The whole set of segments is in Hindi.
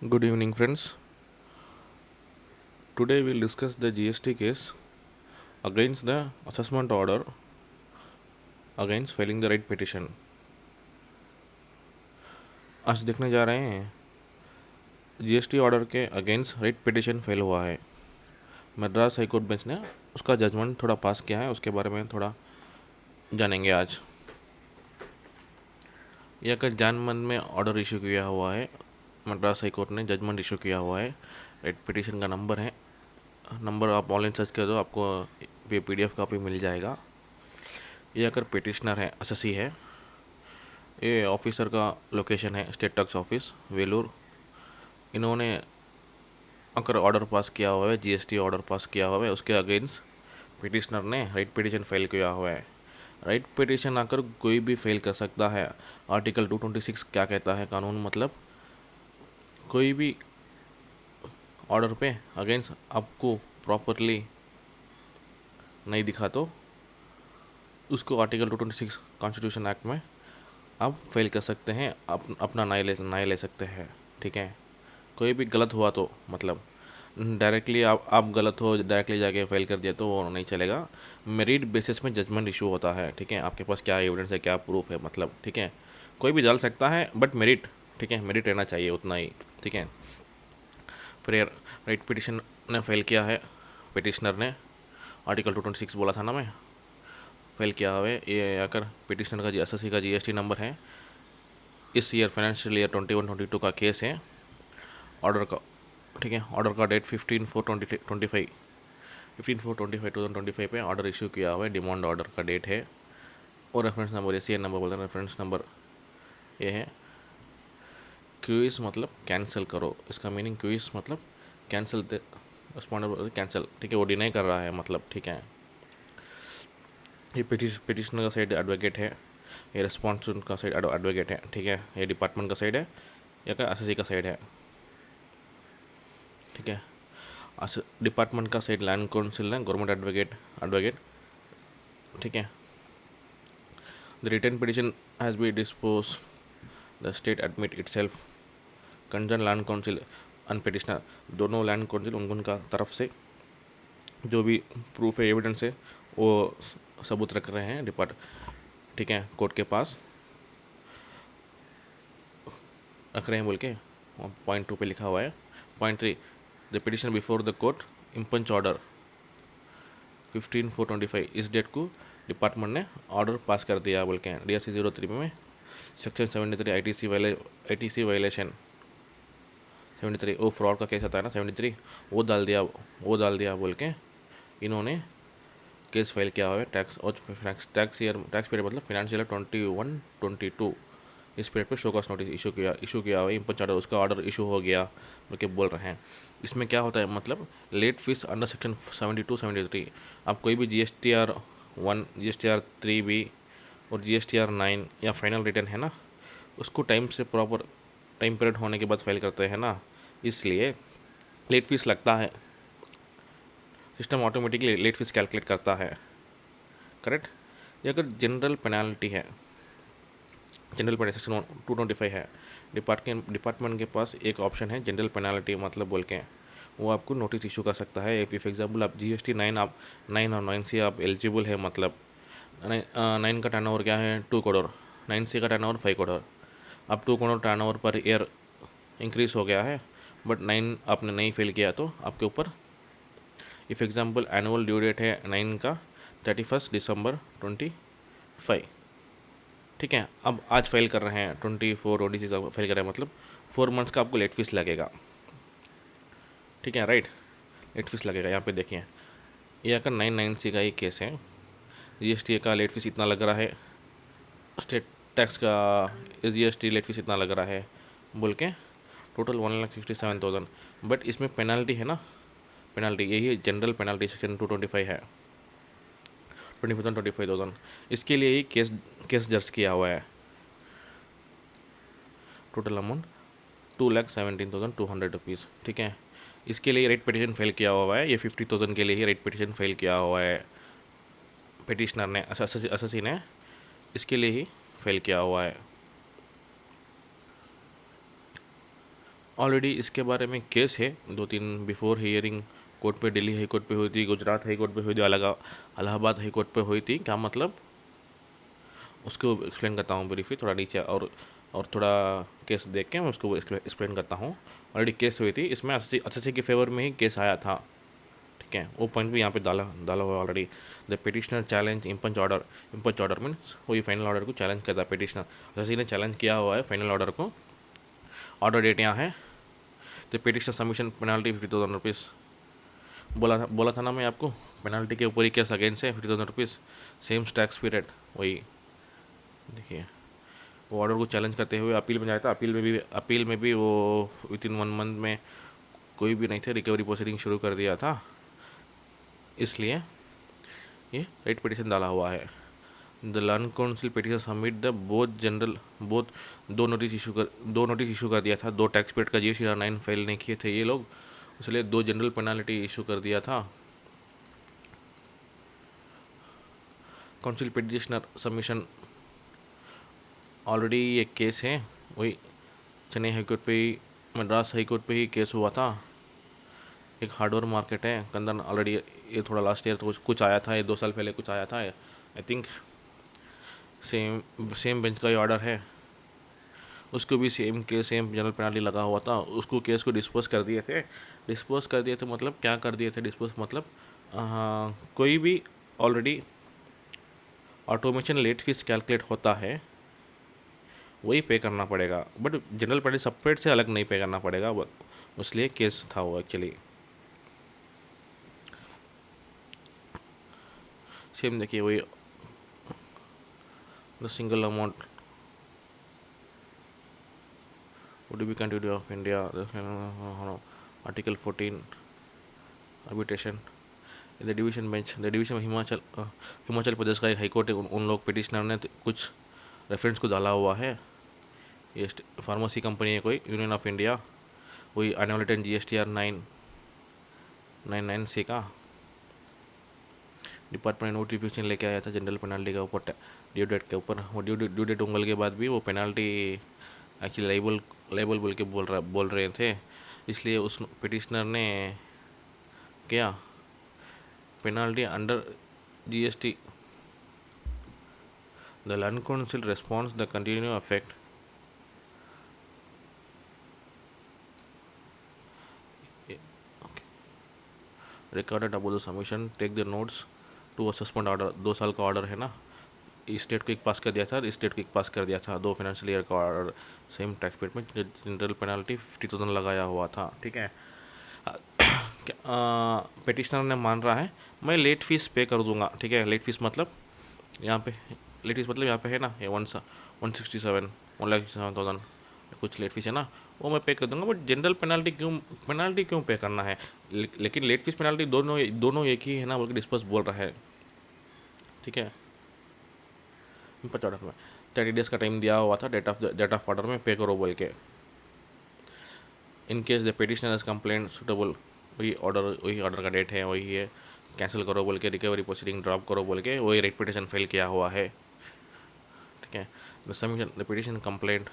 Good evening, friends. Today we'll discuss the GST case against the assessment order against filing the right petition. आज देखने जा रहे हैं जीएसटी ऑर्डर के अगेंस्ट राइट पिटिशन फाइल हुआ है। मद्रास हाई कोर्ट बेंच ने उसका जजमेंट थोड़ा पास किया है, उसके बारे में थोड़ा जानेंगे आज। यह का जानमन में ऑर्डर इशू किया हुआ है, मद्रास हाई कोर्ट ने जजमेंट इशू किया हुआ है। राइट पिटिशन का नंबर आप ऑनलाइन सर्च कर दो, आपको ये PDF कॉपी मिल जाएगा। ये अगर पिटिशनर है, एसएससी है, ये ऑफिसर का लोकेशन है स्टेट टैक्स ऑफिस वेलूर। इन्होंने अगर ऑर्डर पास किया हुआ है, जीएसटी ऑर्डर पास किया हुआ है, उसके अगेंस्ट पिटिशनर ने राइट पिटिशन फाइल किया हुआ है। राइट पिटिशन आकर कोई भी फाइल कर सकता है। आर्टिकल 226 क्या कहता है कानून, मतलब कोई भी ऑर्डर पे अगेंस्ट आपको प्रॉपरली नहीं दिखा तो उसको आर्टिकल 226 कॉन्स्टिट्यूशन एक्ट में आप फेल कर सकते हैं, अपना न्याय ले सकते हैं। ठीक है, कोई भी गलत हुआ तो मतलब डायरेक्टली आप गलत हो डायरेक्टली जाके फेल कर दिया तो वो नहीं चलेगा। मेरिट बेसिस में जजमेंट इशू होता है। ठीक है, आपके पास क्या एविडेंस है, क्या प्रूफ है, मतलब ठीक है, कोई भी डाल सकता है बट मेरिट, ठीक है, मेरिट रहना चाहिए उतना ही। ठीक है, फिर राइट पिटिशन ने फेल किया है, पिटिशनर ने आर्टिकल 226 बोला था ना मैं, फेल किया हुआ है। ये आकर पिटिशनर का एसएससी का जीएसटी नंबर है। इस ईयर फाइनेंशियल ईयर 21-22 का केस है ऑर्डर का। ठीक है, ऑर्डर का डेट 15/4/2025 15/4/25/2025 पे ऑर्डर इशू किया हुआ है। डिमांड ऑर्डर का डेट है और रेफरेंस नंबर एसीएन नंबर बोलते हैं। रेफरेंस नंबर ये है। क्यूइस मतलब कैंसिल करो, इसका मीनिंग क्यूइस मतलब कैंसिल, रिस्पॉन्डेबल कैंसिल। ठीक है, वो डिनाई कर रहा है मतलब। ठीक है, ये पिटिशनर का साइड एडवोकेट है, ये रिस्पॉन्स का साइड एडवोकेट है। ठीक है, ये डिपार्टमेंट का साइड है, या का एसएससी का साइड है। ठीक है, डिपार्टमेंट का साइड लैंड काउंसिल है, गवर्नमेंट एडवोकेट। ठीक है, the return petition has be dispose the state admit it self concern land council and petitioner, दोनों लैंड काउंसिल उनका तरफ से जो भी प्रूफ है, एविडेंस है, वो सबूत रख रहे हैं ठीक है, कोर्ट के पास रख रहे हैं बोल के पॉइंट 2 पे लिखा हुआ है। Point 3, the petition before the court impugned order 15/4/25, इस डेट को डिपार्टमेंट ने ऑर्डर पास कर दिया बोल के DRC 03 में सेक्शन 73 ITC वायलेशन 73, वो फ्रॉड का केस आता है ना 73, वो डाल दिया बोल के इन्होंने केस फाइल किया हुआ है। टैक्स पीरियड मतलब फाइनेंशियल ईयर 21-22, इस पीरियड पे शोकॉस नोटिस इशू किया हुआ है। इम्पंच ऑर्डर, उसका ऑर्डर इशू हो गया बोल के बोल रहे हैं। इसमें क्या होता है, मतलब लेट फीस अंडर सेक्शन 72-73, आप कोई भी GSTR 1, GSTR 3B और GSTR 9 या फाइनल रिटर्न है ना, उसको टाइम से प्रॉपर टाइम पीरियड होने के बाद फाइल करते हैं ना, इसलिए लेट फीस लगता है। System automatically late fees calculate करता है। करेक्ट। ये अगर जनरल पेनाल्टी है, जनरल पेनाल्टी सेक्शन 225 है, डिपार्टमेंट के पास एक ऑप्शन है जनरल पेनाल्टी मतलब बोल के, वो आपको नोटिस इशू कर सकता है। इफ़ एग्जाम्पल आप GST 9, आप 9 और 9 से आप एलिजिबल है, मतलब 9 का टर्नओवर क्या है 2 करोड़, 9C का टर्नओवर 5 करोड़, अब 2 crore turnover per year increase हो गया है, बट 9 आपने नहीं फिल किया तो आपके ऊपर, if example annual due date है 9 का 31 दिसंबर 25, ठीक है, अब आज फाइल कर रहे हैं 24-26 फाइल कर रहे हैं, मतलब 4 मंथ्स का आपको लेट फीस लगेगा। ठीक है, राइट, लेट फीस लगेगा। यहाँ पे देखिए, ये अगर 9(9)(c) का ही केस है, GST का लेट फीस इतना लग रहा है, स्टेट टैक्स का GST लेट फीस इतना लग रहा है बोल के, टोटल 1,67,000, बट इसमें पेनल्टी है ना, पेनल्टी यही जनरल पेनल्टी सेक्शन 225 है, 25,000, इसके लिए ही केस दर्ज किया हुआ है। Total amount 2,17,200 rupees. ठीक है, इसके लिए रेट पिटिशन फाइल किया हुआ है। ये 50,000 के लिए ही रेट पिटिशन फाइल किया हुआ है पिटिशनर ने, एसएससी ने इसके लिए ही फाइल किया हुआ है। ऑलरेडी इसके बारे में केस है, 2-3 बिफोर हियरिंग कोर्ट पे, दिल्ली हाई कोर्ट पे हुई थी, गुजरात हाई कोर्ट पे हुई थी, इलाहाबाद हाई कोर्ट पे हुई थी। क्या मतलब, उसको एक्सप्लेन करता हूँ ब्रीफली थोड़ा नीचे, और थोड़ा केस देख के मैं उसको एक्सप्लेन करता हूँ। ऑलरेडी केस हुई थी, इसमें एसएससी के फेवर में ही केस आया था। ठीक है, वो पॉइंट भी यहाँ पे डाला डाला हुआ already. The petitioner challenge impugned order means वही फाइनल ऑर्डर को चैलेंज करता है पिटिशनर। एसएससी ने चैलेंज किया हुआ है फाइनल ऑर्डर को। ऑर्डर डेट यहाँ है। The petitioner submission penalty 50,000 rupees. बोला था ना मैं आपको, पेनाल्टी के ऊपर ही केस अगेंस्ट है, 50,000 रुपीज़। सेम टैक्स पीरियड वही। देखिए, वो ऑर्डर को चैलेंज करते हुए अपील में जाया था। अपील में भी वो विद इन 1 मंथ में कोई भी नहीं थे, रिकवरी प्रोसीडिंग शुरू कर दिया था, इसलिए ये राइट पिटिशन डाला हुआ है। The learn council petition submit the both दो नोटिस इशू कर दिया था। 2 टैक्स पीरियड का GST-R9 फाइल नहीं किए थे ये लोग, इसलिए 2 जनरल पेनाल्टी इशू कर दिया था। काउंसिल पिटिशनर सबमिशन, ऑलरेडी ये केस है, वही चेन्नई हाईकोर्ट पे ही, मद्रास हाईकोर्ट पे ही केस हुआ था। एक हार्डवेयर मार्केट है कंदन, ऑलरेडी ये थोड़ा लास्ट ईयर तो कुछ आया था, ये 2 साल पहले कुछ आया था आई थिंक। सेम बेंच का ही ऑर्डर है, उसको भी सेम जनरल पेनाल्टी लगा हुआ था। उसको केस को डिस्पोज कर दिए थे मतलब क्या कर दिए थे डिस्पोज मतलब, कोई भी already automation late fees calculate होता है वही पे करना पड़ेगा, बट जनरल पेनाल्टी सेपरेट से अलग नहीं पे करना पड़ेगा, इसलिए केस था वो एक्चुअली। सेम देखिए वही, the single amount would be continuity of India, Article 14 arbitration, the division bench, the division Himachal Pradesh का एक हाईकोर्ट है, उन लोग पिटिशनर ने कुछ रेफरेंस को डाला हुआ है। ये फार्मेसी कंपनी है कोई, यूनियन ऑफ इंडिया, वही एनुअल रिटर्न GST-R999C का डिपार्टमेंट नोटिफिकेशन लेके आया था जनरल पेनाल्टी के ऊपर, ड्यू डेट के ऊपर। वो ड्यू डेट उंगल के बाद भी वो पेनाल्टी एक्चुअली लाइबल बोल के बोल रहे थे, इसलिए उस पिटिशनर ने क्या penalty under GST, the learn council response the continue affect, recorded about the submission, take the notes to a suspend order. 2 साल का ऑर्डर है ना, इस डेट को एक पास कर दिया था, इस डेट को एक पास कर दिया था, 2 फाइनेंशियल ईयर का ऑर्डर। सेम टैक्स पीरियड में जनरल पेनाल्टी 50,000 लगाया हुआ था। ठीक है, पिटिशनर ने मान रहा है मैं लेट फीस पे कर दूंगा। ठीक है, लेट फीस मतलब यहाँ पे, लेट फीस मतलब यहाँ पे है ना, ये 167,000 कुछ लेट फीस है ना, वो मैं पे कर दूंगा, बट जनरल पेनाल्टी क्यों पे करना है। लेकिन लेट फीस पेनाल्टी दोनों एक ही है ना, बल्कि डिस्पर्स बोल रहा है। ठीक है, 50 में 30 डेज़ का टाइम दिया हुआ था डेट ऑफ ऑर्डर में पे करो बोल के। In case the petitioner is complaint suitable, वही ऑर्डर का डेट है, वही है, कैंसिल करो बोल के, रिकवरी प्रोसीडिंग ड्रॉप करो बोल के, वही रेट पिटिशन फाइल किया हुआ है। ठीक है, the submission the petition complaint,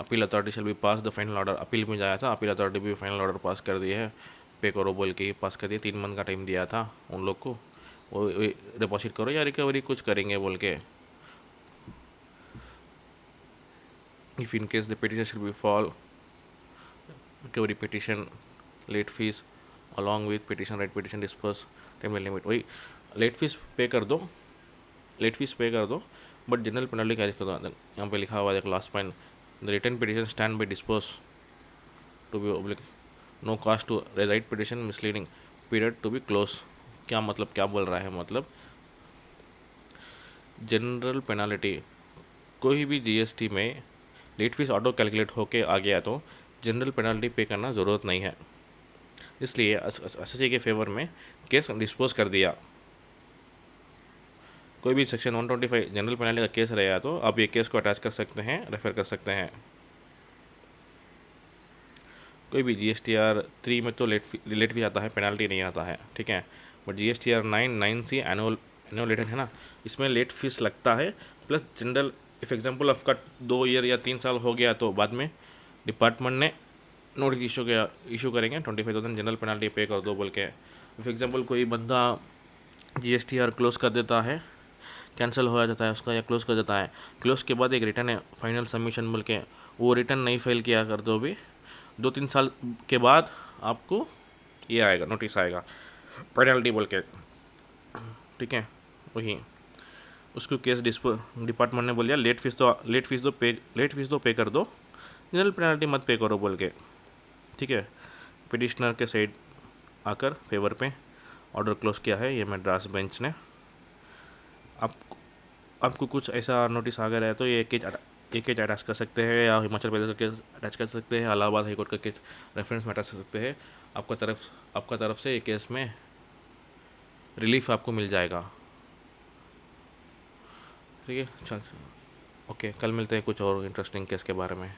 appeal authority shall be pass the final order. Appeal में जाया था, अपील अथॉरिटी भी फाइनल ऑर्डर पास कर दिए है, पे करो बोल के ही पास कर दिया। 3 मंथ का टाइम दिया था उन लोग को, वो डिपॉजिट करो या रिकवरी कुछ करेंगे बोल के। If in case the petition should be filed, recovery petition, late fees along with petition right petition disperse time limit, वही लेट फीस पे कर दो, बट जनरल पेनल्टी कैरी कर दो। यहाँ पे लिखा हुआ है last point, the return petition stand by dispose to be oblique, no cost to write petition misleading period to be close. क्या मतलब, क्या बोल रहा है मतलब, जनरल पेनाल्टी कोई भी GST में लेट फीस ऑटो कैलकुलेट होके आ गया तो जनरल पेनल्टी पे करना ज़रूरत नहीं है, इसलिए एसएससी के फेवर में केस डिस्पोज कर दिया। कोई भी सेक्शन 125 जनरल पेनल्टी का केस रहेगा तो आप ये केस को अटैच कर सकते हैं, रेफर कर सकते हैं। कोई भी GST-R3 में तो लेट फीस आता है, पेनल्टी नहीं आता है। ठीक है, बट GST-R999C एनुअल रिटर्न है ना, इसमें लेट फीस लगता है, प्लस जनरल इफ एग्जाम्पल आपका 2 ईयर या 3 साल हो गया तो बाद में डिपार्टमेंट ने नोटिस इशू करेंगे 25,000 जनरल पेनल्टी पे कर दो बोल के। फॉर एग्जांपल कोई बंदा GSTR क्लोज कर देता है, कैंसिल हो जाता है उसका या क्लोज कर देता है, क्लोज के बाद एक रिटर्न है फाइनल सबमिशन बोल के, वो रिटर्न नहीं फाइल किया कर दो भी 2-3 साल के बाद आपको ये आएगा, नोटिस आएगा पेनल्टी बोल के। ठीक है, वही उसको केस डिपार्टमेंट ने बोल दिया लेट फीस दो पे कर दो, जनरल पेनल्टी मत पे करो बोल के। ठीक है, पिटिशनर के साइड आकर फेवर पे ऑर्डर क्लोज किया है ये मद्रास बेंच ने। आप आपको कुछ ऐसा नोटिस आ गया है तो ये एक केस अटैच कर सकते हैं, या हिमाचल प्रदेश का केस अटैच कर सकते हैं, इलाहाबाद हाईकोर्ट का केस रेफरेंस में अटैच कर सकते हैं। आपका तरफ से ये केस में रिलीफ आपको मिल जाएगा। ठीक है, चल, ओके, कल मिलते हैं कुछ और इंटरेस्टिंग केस के बारे में।